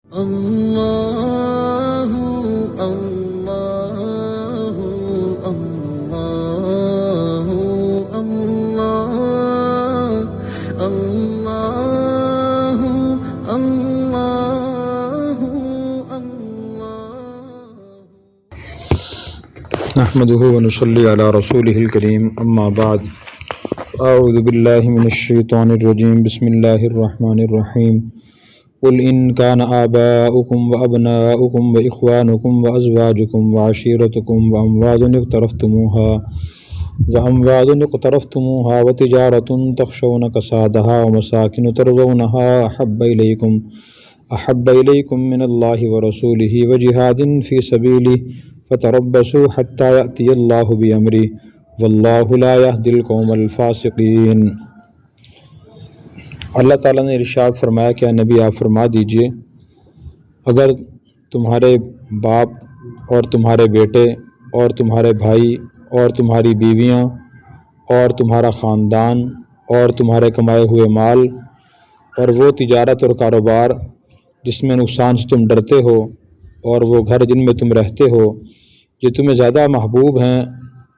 اللہ اللہ اللہ اللہ اللہ اللہ نحمده ونصلي على رسوله الكريم اما بعد اعوذ بالله من الشيطان الرجيم بسم الله الرحمن الرحيم قل ان كان آباؤكم وابناؤكم واخوانكم وازواجكم وعشيرتكم واموال اقترفتموها وتجارة تخشون كسادها ومساكن ترضونها احب اليكم من الله ورسوله وجهاد في سبيله فتربصوا حتى يأتي الله بأمره والله لا يهدي القوم الفاسقين۔ اللہ تعالیٰ نے ارشاد فرمایا کہ نبی آپ فرما دیجئے، اگر تمہارے باپ اور تمہارے بیٹے اور تمہارے بھائی اور تمہاری بیویاں اور تمہارا خاندان اور تمہارے کمائے ہوئے مال اور وہ تجارت اور کاروبار جس میں نقصان سے تم ڈرتے ہو اور وہ گھر جن میں تم رہتے ہو یہ تمہیں زیادہ محبوب ہیں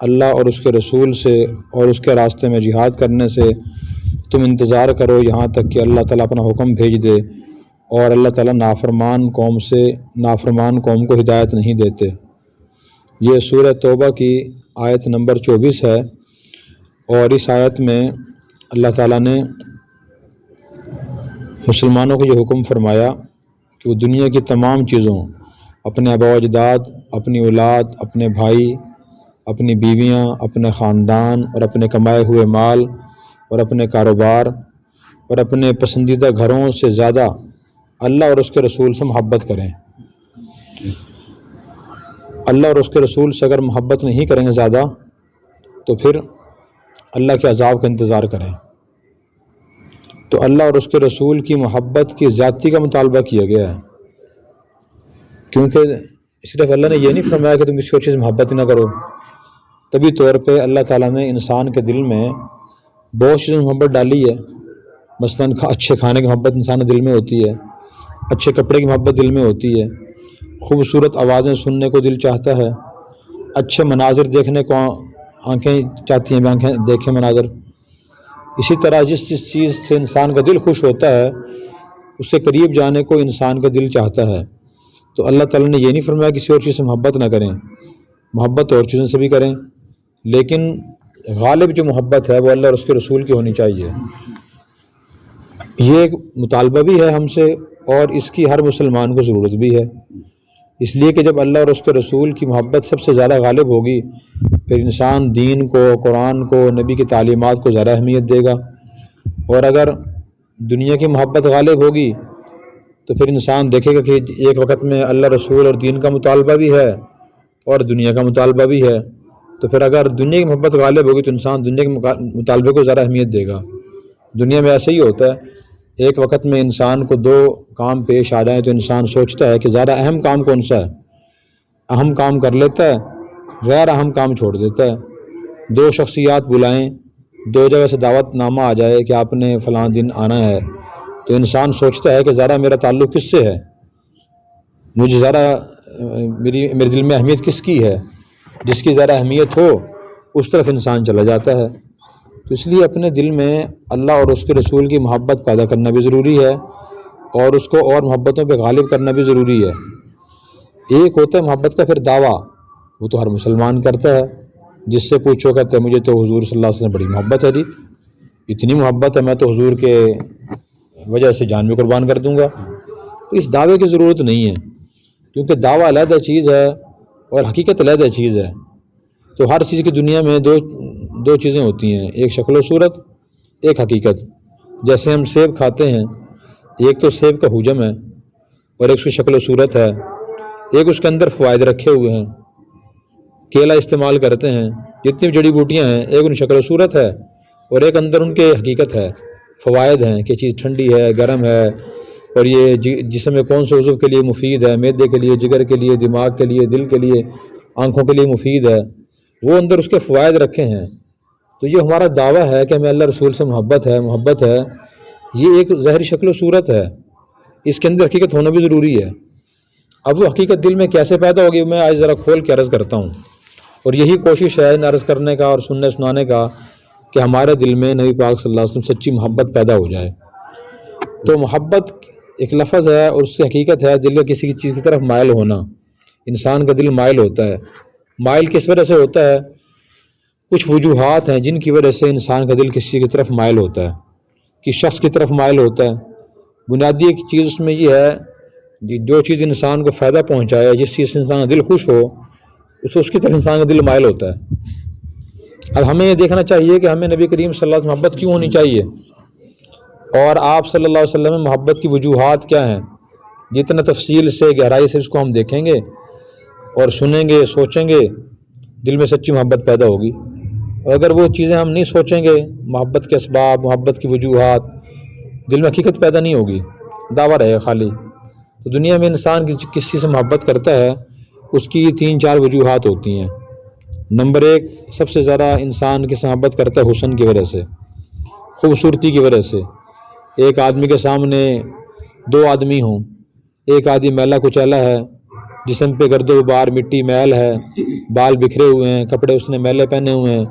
اللہ اور اس کے رسول سے اور اس کے راستے میں جہاد کرنے سے، تم انتظار کرو یہاں تک کہ اللہ تعالیٰ اپنا حکم بھیج دے، اور اللہ تعالیٰ نافرمان قوم کو ہدایت نہیں دیتے۔ یہ سورہ توبہ کی آیت نمبر 24 ہے، اور اس آیت میں اللہ تعالیٰ نے مسلمانوں کو یہ حکم فرمایا کہ وہ دنیا کی تمام چیزوں، اپنے آباء و اجداد، اپنی اولاد، اپنے بھائی، اپنی بیویاں، اپنے خاندان اور اپنے کمائے ہوئے مال اور اپنے کاروبار اور اپنے پسندیدہ گھروں سے زیادہ اللہ اور اس کے رسول سے محبت کریں۔ اللہ اور اس کے رسول سے اگر محبت نہیں کریں گے زیادہ تو پھر اللہ کے عذاب کا انتظار کریں۔ تو اللہ اور اس کے رسول کی محبت کی زیادتی کا مطالبہ کیا گیا ہے، کیونکہ صرف اللہ نے یہ نہیں فرمایا کہ تم کسی اور چیز سے محبت نہ کرو، طبی طور پہ اللہ تعالیٰ نے انسان کے دل میں بہت چیزوں محبت ڈالی ہے۔ مثلاً اچھے کھانے کی محبت انسان کے دل میں ہوتی ہے، اچھے کپڑے کی محبت دل میں ہوتی ہے، خوبصورت آوازیں سننے کو دل چاہتا ہے، اچھے مناظر دیکھنے کو آنکھیں چاہتی ہیں، آنکھیں دیکھیں مناظر۔ اسی طرح جس چیز سے انسان کا دل خوش ہوتا ہے اس سے قریب جانے کو انسان کا دل چاہتا ہے۔ تو اللہ تعالیٰ نے یہ نہیں فرمایا کسی اور چیز سے محبت نہ کریں، محبت اور چیزوں سے بھی کریں، لیکن غالب جو محبت ہے وہ اللہ اور اس کے رسول کی ہونی چاہیے۔ یہ ایک مطالبہ بھی ہے ہم سے، اور اس کی ہر مسلمان کو ضرورت بھی ہے، اس لیے کہ جب اللہ اور اس کے رسول کی محبت سب سے زیادہ غالب ہوگی پھر انسان دین کو، قرآن کو، نبی کی تعلیمات کو زیادہ اہمیت دے گا، اور اگر دنیا کی محبت غالب ہوگی تو پھر انسان دیکھے گا کہ ایک وقت میں اللہ رسول اور دین کا مطالبہ بھی ہے اور دنیا کا مطالبہ بھی ہے، تو پھر اگر دنیا کی محبت غالب ہوگی تو انسان دنیا کے مطالبے کو زیادہ اہمیت دے گا۔ دنیا میں ایسا ہی ہوتا ہے، ایک وقت میں انسان کو دو کام پیش آ جائیں تو انسان سوچتا ہے کہ زیادہ اہم کام کون سا ہے، اہم کام کر لیتا ہے، غیر اہم کام چھوڑ دیتا ہے۔ دو شخصیات بلائیں، دو جگہ سے دعوت نامہ آ جائے کہ آپ نے فلاں دن آنا ہے، تو انسان سوچتا ہے کہ ذرا میرا تعلق کس سے ہے، مجھے ذرا میرے دل میں اہمیت کس کی ہے، جس کی ذرا اہمیت ہو اس طرف انسان چلا جاتا ہے۔ تو اس لیے اپنے دل میں اللہ اور اس کے رسول کی محبت پیدا کرنا بھی ضروری ہے، اور اس کو اور محبتوں پہ غالب کرنا بھی ضروری ہے۔ ایک ہوتا ہے محبت کا پھر دعویٰ، وہ تو ہر مسلمان کرتا ہے، جس سے پوچھو کہتے ہیں مجھے تو حضور صلی اللہ علیہ وسلم بڑی محبت ہے جی، اتنی محبت ہے میں تو حضور کے وجہ سے جان بھی قربان کر دوں گا۔ تو اس دعوے کی ضرورت نہیں ہے، کیونکہ دعویٰ علیحدہ چیز ہے اور حقیقت علیحدہ چیز ہے۔ تو ہر چیز کی دنیا میں دو چیزیں ہوتی ہیں، ایک شکل و صورت، ایک حقیقت۔ جیسے ہم سیب کھاتے ہیں، ایک تو سیب کا حجم ہے اور ایک اس کی شکل و صورت ہے، ایک اس کے اندر فوائد رکھے ہوئے ہیں، کیلا استعمال کرتے ہیں، جتنی بھی جڑی بوٹیاں ہیں ایک ان شکل و صورت ہے اور ایک اندر ان کے حقیقت ہے، فوائد ہیں کہ چیز ٹھنڈی ہے، گرم ہے، اور یہ جسم میں کون سے عضو کے لیے مفید ہے، معدے کے لیے، جگر کے لیے، دماغ کے لیے، دل کے لیے، آنکھوں کے لیے مفید ہے، وہ اندر اس کے فوائد رکھے ہیں۔ تو یہ ہمارا دعویٰ ہے کہ ہمیں اللہ رسول سے محبت ہے، یہ ایک ظاہری شکل و صورت ہے، اس کے اندر حقیقت ہونا بھی ضروری ہے۔ اب وہ حقیقت دل میں کیسے پیدا ہوگی میں آج ذرا کھول کے عرض کرتا ہوں، اور یہی کوشش ہے عرض کرنے کا اور سننے سنانے کا کہ ہمارے دل میں نبی پاک صلی اللہ علیہ وسلم سچی محبت پیدا ہو جائے۔ تو محبت ایک لفظ ہے اور اس کی حقیقت ہے دل کا کسی چیز کی طرف مائل ہونا۔ انسان کا دل مائل ہوتا ہے۔ مائل کس وجہ سے ہوتا ہے؟ کچھ وجوہات ہیں جن کی وجہ سے انسان کا دل کسی کی طرف مائل ہوتا ہے، کسی شخص کی طرف مائل ہوتا ہے۔ بنیادی ایک چیز اس میں یہ ہے جو چیز انسان کو فائدہ پہنچائے، جس چیز سے انسان کا دل خوش ہو، اس کی طرف انسان کا دل مائل ہوتا ہے۔ اب ہمیں یہ دیکھنا چاہیے کہ ہمیں نبی کریم صلی اللہ علیہ وسلم محبت کیوں ہونی چاہیے، اور آپ صلی اللہ علیہ وسلم میں محبت کی وجوہات کیا ہیں۔ جتنا تفصیل سے گہرائی سے اس کو ہم دیکھیں گے اور سنیں گے، سوچیں گے، دل میں سچی محبت پیدا ہوگی۔ اور اگر وہ چیزیں ہم نہیں سوچیں گے، محبت کے اسباب، محبت کی وجوہات، دل میں حقیقت پیدا نہیں ہوگی، دعویٰ رہے گا خالی۔ تو دنیا میں انسان کس چیز سے محبت کرتا ہے، اس کی 3-4 وجوہات ہوتی ہیں۔ نمبر 1، سب سے زیادہ انسان کس سے محبت کرتا ہے؟ حسن کی وجہ سے، خوبصورتی کی وجہ سے۔ ایک آدمی کے سامنے 2 آدمی ہوں، ایک آدمی میلا کچیلا ہے، جسم پہ گرد و غبار، مٹی میل ہے، بال بکھرے ہوئے ہیں، کپڑے اس نے میلے پہنے ہوئے ہیں،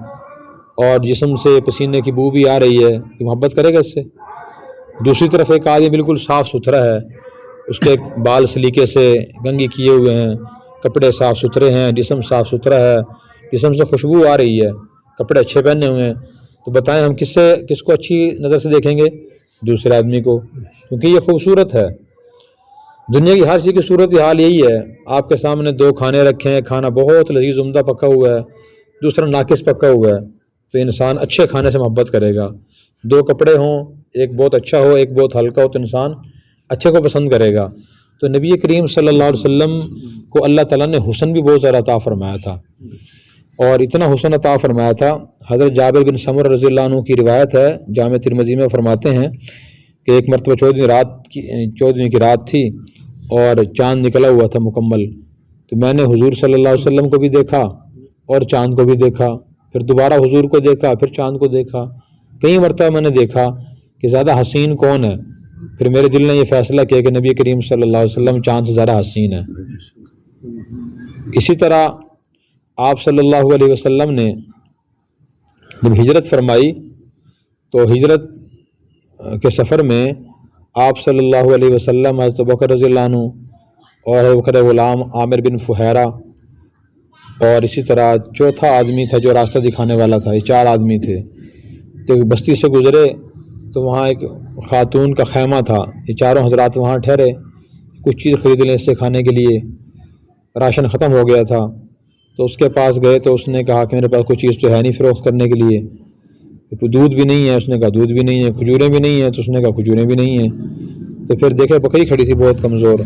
اور جسم سے پسینے کی بو بھی آ رہی ہے، کہ محبت کرے گا اس سے؟ دوسری طرف ایک آدمی بالکل صاف ستھرا ہے، اس کے بال سلیقے سے کنگھی کیے ہوئے ہیں، کپڑے صاف ستھرے ہیں، جسم صاف ستھرا ہے، جسم سے خوشبو آ رہی ہے، کپڑے اچھے پہنے ہوئے ہیں، تو بتائیں ہم کس کو اچھی نظر سے دیکھیں گے؟ دوسرے آدمی کو، کیونکہ یہ خوبصورت ہے۔ دنیا کی ہر چیز کی صورت حال یہی ہے، آپ کے سامنے 2 کھانے رکھے ہیں، کھانا بہت لذیذ عمدہ پکا ہوا ہے، دوسرا ناقص پکا ہوا ہے، تو انسان اچھے کھانے سے محبت کرے گا۔ 2 کپڑے ہوں، ایک بہت اچھا ہو، ایک بہت ہلکا ہو، تو انسان اچھے کو پسند کرے گا۔ تو نبی کریم صلی اللہ علیہ وسلم کو اللہ تعالیٰ نے حسن بھی بہت زیادہ عطا فرمایا تھا، اور اتنا حسن عطا فرمایا تھا۔ حضرت جابر بن سمرہ رضی اللہ عنہ کی روایت ہے، جامع ترمذی میں فرماتے ہیں کہ ایک مرتبہ 14ویں کی رات تھی اور چاند نکلا ہوا تھا مکمل، تو میں نے حضور صلی اللہ علیہ وسلم کو بھی دیکھا اور چاند کو بھی دیکھا، پھر دوبارہ حضور کو دیکھا، پھر چاند کو دیکھا، کئی مرتبہ میں نے دیکھا کہ زیادہ حسین کون ہے۔ پھر میرے دل نے یہ فیصلہ کیا کہ نبی کریم صلی اللہ علیہ وسلم چاند سے زیادہ حسین ہے۔ اسی طرح آپ صلی اللہ علیہ وسلم نے جب ہجرت فرمائی تو ہجرت کے سفر میں آپ صلی اللہ علیہ وسلم حضرت ابوبکر رضی اللہ عنہ اور حضرت بکر غلام عامر بن فہیرہ اور اسی طرح چوتھا آدمی تھا جو راستہ دکھانے والا تھا، یہ 4 آدمی تھے، تو بستی سے گزرے تو وہاں ایک خاتون کا خیمہ تھا، یہ چاروں حضرات وہاں ٹھہرے کچھ چیز خرید لیں اس سے کھانے کے لیے، راشن ختم ہو گیا تھا، تو اس کے پاس گئے تو اس نے کہا کہ میرے پاس کوئی چیز تو ہے نہیں فروخت کرنے کے لیے، دودھ بھی نہیں ہے، اس نے کہا دودھ بھی نہیں ہے، کھجوریں بھی نہیں ہیں، تو اس نے کہا کھجوریں بھی نہیں ہیں، تو پھر دیکھے بکری کھڑی تھی بہت کمزور،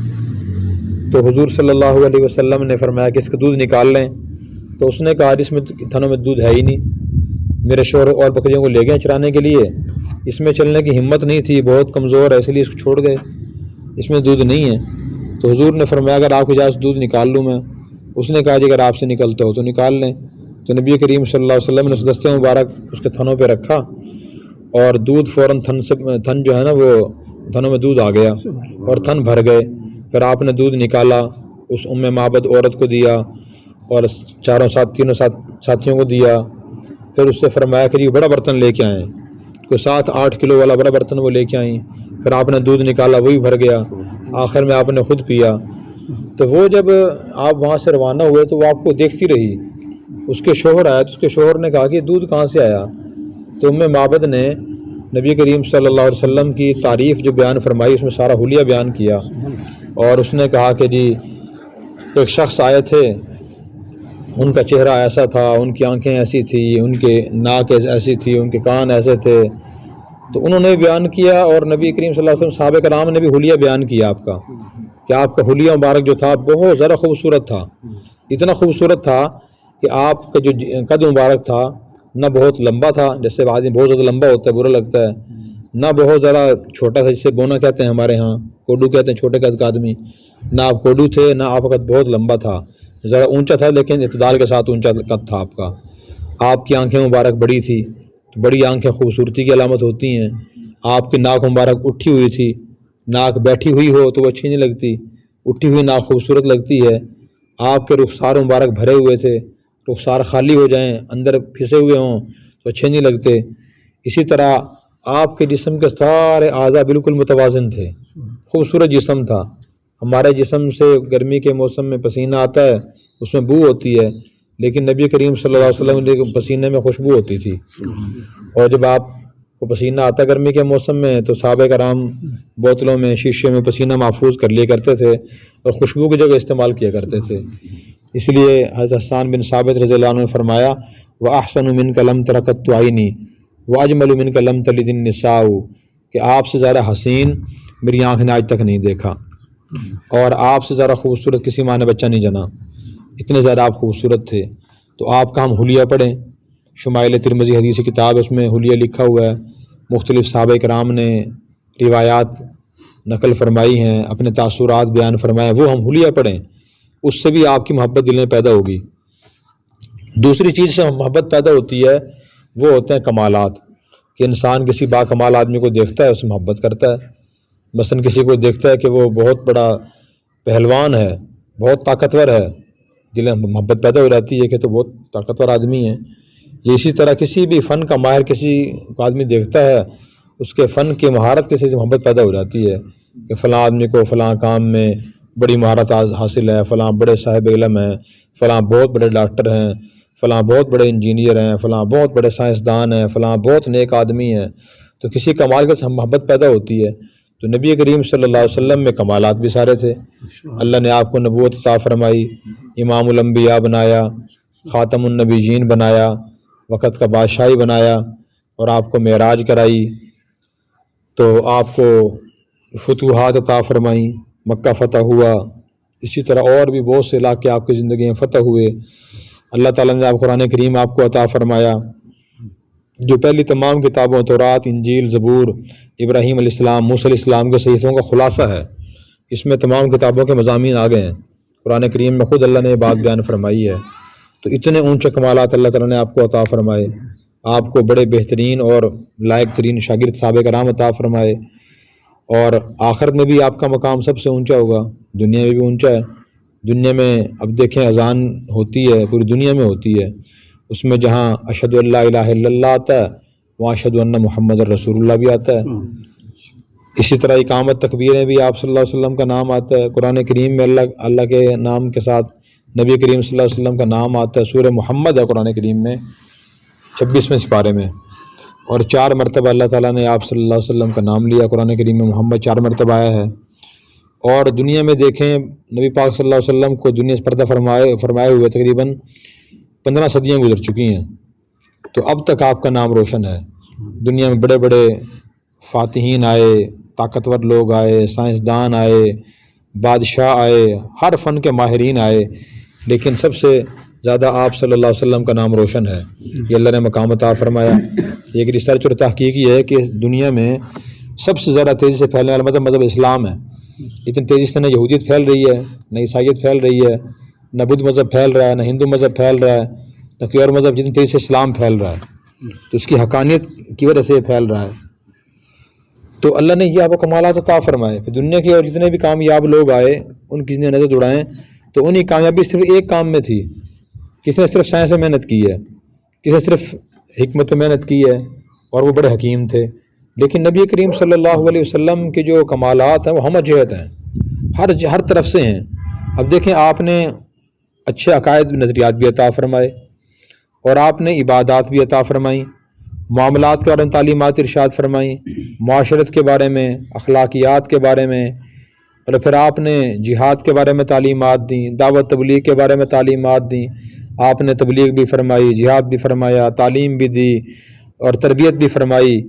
تو حضور صلی اللہ علیہ وسلم نے فرمایا کہ اس کا دودھ نکال لیں، تو اس نے کہا اس میں تھنوں میں دودھ ہے ہی نہیں، میرے شوہر اور بکریوں کو لے گئے چرانے کے لیے، اس میں چلنے کی ہمت نہیں تھی، بہت کمزور ہے، اس لیے اس کو چھوڑ گئے، اس میں دودھ نہیں ہے۔ تو حضور نے فرمایا اگر آپ کی اجازت دودھ نکال لوں میں؟ اس نے کہا جی اگر آپ سے نکلتا ہو تو نکال لیں۔ تو نبی کریم صلی اللہ علیہ وسلم نے اس دستے مبارک اس کے تھنوں پہ رکھا اور دودھ فوراً تھن جو ہے نا وہ تھنوں میں دودھ آ گیا اور تھن بھر گئے۔ پھر آپ نے دودھ نکالا، اس معبد عورت کو دیا اور تینوں ساتھیوں کو دیا، پھر اس سے فرمایا کہ یہ بڑا برتن لے کے آئیں، کوئی 7-8 کلو والا بڑا برتن وہ لے کے آئیں، پھر آپ نے دودھ نکالا وہی بھر گیا، آخر میں آپ نے خود پیا۔ تو وہ جب آپ وہاں سے روانہ ہوئے تو وہ آپ کو دیکھتی رہی، اس کے شوہر آیا تو اس کے شوہر نے کہا کہ دودھ کہاں سے آیا؟ تو معبد نے نبی کریم صلی اللہ علیہ وسلم کی تعریف جو بیان فرمائی اس میں سارا حلیہ بیان کیا، اور اس نے کہا کہ جی ایک شخص آئے تھے، ان کا چہرہ ایسا تھا، ان کی آنکھیں ایسی تھی، ان کے ناک ایسی تھی، ان کے کان ایسے تھے، تو انہوں نے بیان کیا، اور نبی کریم صلی اللہ علیہ وسلم صحابہ کرام نے بھی حلیہ بیان کیا آپ کا، کہ آپ کا حلیہ مبارک جو تھا بہت زیادہ خوبصورت تھا، اتنا خوبصورت تھا کہ آپ کا جو قد مبارک تھا نہ بہت لمبا تھا، جیسے آدمی بہت زیادہ لمبا ہوتا ہے برا لگتا ہے، نہ بہت زیادہ چھوٹا تھا جسے بونا کہتے ہیں ہمارے ہاں، کوڈو کہتے ہیں چھوٹے قد کا آدمی، نہ آپ کوڈو تھے، نہ آپ کا قد بہت لمبا تھا، ذرا اونچا تھا لیکن اعتدال کے ساتھ اونچا قد تھا آپ کا۔ آپ کی آنکھیں مبارک بڑی تھی، تو بڑی آنکھیں خوبصورتی کی علامت ہوتی ہیں، آپ کی ناک مبارک اٹھی ہوئی تھی، ناک بیٹھی ہوئی ہو تو وہ اچھی نہیں لگتی، اٹھی ہوئی ناک خوبصورت لگتی ہے۔ آپ کے رخسار مبارک بھرے ہوئے تھے، رخسار خالی ہو جائیں، اندر پھنسے ہوئے ہوں تو اچھے نہیں لگتے۔ اسی طرح آپ کے جسم کے سارے اعضاء بالکل متوازن تھے، خوبصورت جسم تھا۔ ہمارے جسم سے گرمی کے موسم میں پسینہ آتا ہے، اس میں بو ہوتی ہے، لیکن نبی کریم صلی اللہ علیہ وسلم کے پسینے میں خوشبو ہوتی تھی۔ اور جب آپ کو پسینہ آتا گرمی کے موسم میں تو صحابہ کرام بوتلوں میں شیشے میں پسینہ محفوظ کر لیا کرتے تھے اور خوشبو کی جگہ استعمال کیا کرتے تھے۔ اس لیے حضرت حسان بن ثابت رضی اللہ عنہ نے فرمایا وَأَحْسَنُ مِنْكَ لَمْ تَرَ قَطُّ عَيْنِي وَأَجْمَلُ مِنْكَ لَمْ تَلِدِ النِّسَاءُ، کہ آپ سے زیادہ حسین میری آنکھ نے آج تک نہیں دیکھا، اور آپ سے زیادہ خوبصورت کسی ماں نے بچہ نہیں جنا، اتنے زیادہ آپ خوبصورت تھے۔ تو آپ کا ہم حلیہ پڑھیں، شمائل ترمذی حدیث کی کتاب ہے، اس میں حلیہ لکھا ہوا ہے، مختلف صحابہ کرام نے روایات نقل فرمائی ہیں، اپنے تاثرات بیان فرمائے، وہ ہم حلیہ پڑھیں، اس سے بھی آپ کی محبت دل میں پیدا ہوگی۔ دوسری چیز سے محبت پیدا ہوتی ہے وہ ہوتے ہیں کمالات، کہ انسان کسی با کمال آدمی کو دیکھتا ہے، اس سے محبت کرتا ہے۔ مثلا کسی کو دیکھتا ہے کہ وہ بہت بڑا پہلوان ہے، بہت طاقتور ہے، دل میں محبت پیدا ہو جاتی ہے کہ تو بہت طاقتور آدمی ہے۔ یہ اسی طرح کسی بھی فن کا ماہر کسی کو آدمی دیکھتا ہے، اس کے فن کی مہارت کسی سے محبت پیدا ہو جاتی ہے کہ فلاں آدمی کو فلاں کام میں بڑی مہارت حاصل ہے، فلاں بڑے صاحب علم ہیں، فلاں بہت بڑے ڈاکٹر ہیں، فلاں بہت بڑے انجینئر ہیں، فلاں بہت بڑے سائنسدان ہیں، فلاں بہت نیک آدمی ہیں، تو کسی کمال کے ساتھ محبت پیدا ہوتی ہے۔ تو نبی کریم صلی اللہ علیہ وسلم میں کمالات بھی سارے تھے، اللہ نے آپ کو نبوت عطا فرمائی، امام الانبیاء بنایا، خاتم النبیین بنایا، وقت کا بادشاہی بنایا، اور آپ کو معراج کرائی، تو آپ کو فتوحات عطا فرمائیں، مکہ فتح ہوا، اسی طرح اور بھی بہت سے علاقے آپ کی زندگی میں فتح ہوئے۔ اللہ تعالیٰ نے آپ قرآن کریم آپ کو عطا فرمایا، جو پہلی تمام کتابوں تورات، انجیل، زبور، ابراہیم علیہ السلام، موسیٰ علیہ السلام کے صحیفوں کا خلاصہ ہے۔ اس میں تمام کتابوں کے مضامین آ گئے ہیں، قرآن کریم میں خود اللہ نے یہ بات بیان فرمائی ہے۔ تو اتنے اونچے کمالات اللہ تعالیٰ نے آپ کو عطا فرمائے، آپ کو بڑے بہترین اور لائق ترین شاگرد صحابہ کرام عطا فرمائے، اور آخرت میں بھی آپ کا مقام سب سے اونچا ہوگا، دنیا میں بھی اونچا ہے۔ دنیا میں اب دیکھیں اذان ہوتی ہے، پوری دنیا میں ہوتی ہے، اس میں جہاں اشہد ان لا الہ الا اللہ آتا ہے وہاں اشہد ان محمد رسول اللہ بھی آتا ہے۔ اسی طرح اقامت تکبیریں بھی آپ صلی اللہ علیہ وسلم کا نام آتا ہے، قرآن کریم میں اللہ کے نام کے ساتھ نبی کریم صلی اللہ علیہ وسلم کا نام آتا ہے، سورہ محمد ہے قرآن کریم میں 26ویں سپارے میں، اور 4 مرتبہ اللہ تعالیٰ نے آپ صلی اللہ علیہ وسلم کا نام لیا، قرآن کریم میں محمد 4 مرتبہ آیا ہے۔ اور دنیا میں دیکھیں نبی پاک صلی اللہ علیہ وسلم کو دنیا سے پردہ فرمائے ہوئے تقریباً 15 صدیاں گزر چکی ہیں، تو اب تک آپ کا نام روشن ہے۔ دنیا میں بڑے بڑے فاتحین آئے، طاقتور لوگ آئے، سائنسدان آئے، بادشاہ آئے، ہر فن کے ماہرین آئے، لیکن سب سے زیادہ آپ صلی اللہ علیہ وسلم کا نام روشن ہے، یہ اللہ نے مقام عطا فرمایا۔ ایک ریسرچ اور تحقیق یہ ہے کہ دنیا میں سب سے زیادہ تیزی سے پھیلنے والا مذہب اسلام ہے۔ اتنی تیزی سے نہ یہودیت پھیل رہی ہے، نہ عیسائیت پھیل رہی ہے، نہ بدھ مذہب پھیل رہا ہے، نہ ہندو مذہب پھیل رہا ہے، نہ کوئی اور مذہب، جتنی تیزی سے اسلام پھیل رہا ہے، تو اس کی حقانیت کی وجہ سے یہ پھیل رہا ہے۔ تو اللہ نے یہ آپ کو کمالات عطا فرمائے۔ پھر دنیا کے اور جتنے بھی کامیاب لوگ آئے ان کی نظر دوڑائیں تو انہیں کامیابی صرف ایک کام میں تھی، کسی نے صرف سائنس میں محنت کی ہے، کسی نے صرف حکمت میں محنت کی ہے، اور وہ بڑے حکیم تھے۔ لیکن نبی کریم صلی اللہ علیہ وسلم کے جو کمالات ہیں وہ ہم جہت ہیں، ہر طرف سے ہیں۔ اب دیکھیں آپ نے اچھے عقائد نظریات بھی عطا فرمائے، اور آپ نے عبادات بھی عطا فرمائیں، معاملات کے بارے میں تعلیمات ارشاد فرمائیں، معاشرت کے بارے میں، اخلاقیات کے بارے میں، اور پھر آپ نے جہاد کے بارے میں تعلیمات دیں، دعوت تبلیغ کے بارے میں تعلیمات دیں، آپ نے تبلیغ بھی فرمائی، جہاد بھی فرمایا، تعلیم بھی دی اور تربیت بھی فرمائی۔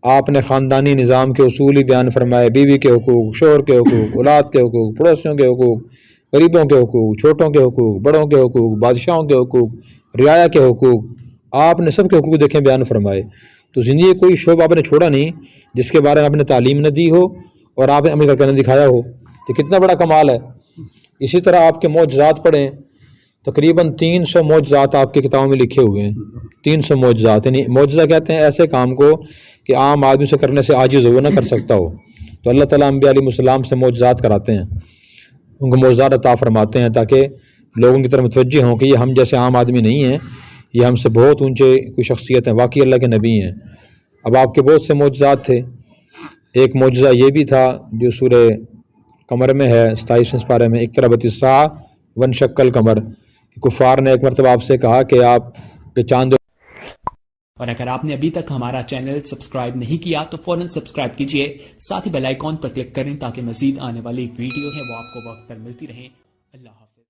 آپ نے خاندانی نظام کے اصول ہی بیان فرمائے، بیوی کے حقوق، شوہر کے حقوق، اولاد کے حقوق، پڑوسیوں کے حقوق، غریبوں کے حقوق، چھوٹوں کے حقوق، بڑوں کے حقوق، بادشاہوں کے حقوق، رعایا کے حقوق، آپ نے سب کے حقوق دیکھیں بیان فرمائے۔ تو زندگی کوئی شعبہ آپ نے چھوڑا نہیں جس کے بارے میں آپ نے تعلیم نہ دی ہو اور آپ نے عمل کر کے نہ دکھایا ہو، تو کتنا بڑا کمال ہے۔ اسی طرح آپ کے معجزات پڑھیں، تقریباً 300 معجزات آپ کی کتابوں میں لکھے ہوئے ہیں، 300 معجزات، یعنی معجزہ کہتے ہیں ایسے کام کو کہ عام آدمی سے کرنے سے عاجز ہو، وہ نہ کر سکتا ہو، تو اللہ تعالیٰ انبیاء علیہ السلام سے معجزات کراتے ہیں، ان کو معجزات عطا فرماتے ہیں تاکہ لوگوں کی طرف متوجہ ہوں کہ یہ ہم جیسے عام آدمی نہیں ہیں، یہ ہم سے بہت اونچے کوئی شخصیت ہیں، واقعی اللہ کے نبی ہیں۔ اب آپ کے بہت سے معجزات تھے، ایک معجزہ یہ بھی تھا جو سورہ قمر میں ہے 27 پارے میں، اقتربت الساعہ وانشق القمر، کفار نے ایک مرتبہ آپ سے کہا کہ آپ کے چاند، اور اگر آپ نے ابھی تک ہمارا چینل سبسکرائب نہیں کیا تو فوراً سبسکرائب کیجئے، ساتھ ہی بیل آئیکن پر کلک کریں تاکہ مزید آنے والی ویڈیو ہے وہ آپ کو وقت پر ملتی رہیں۔ اللہ حافظ۔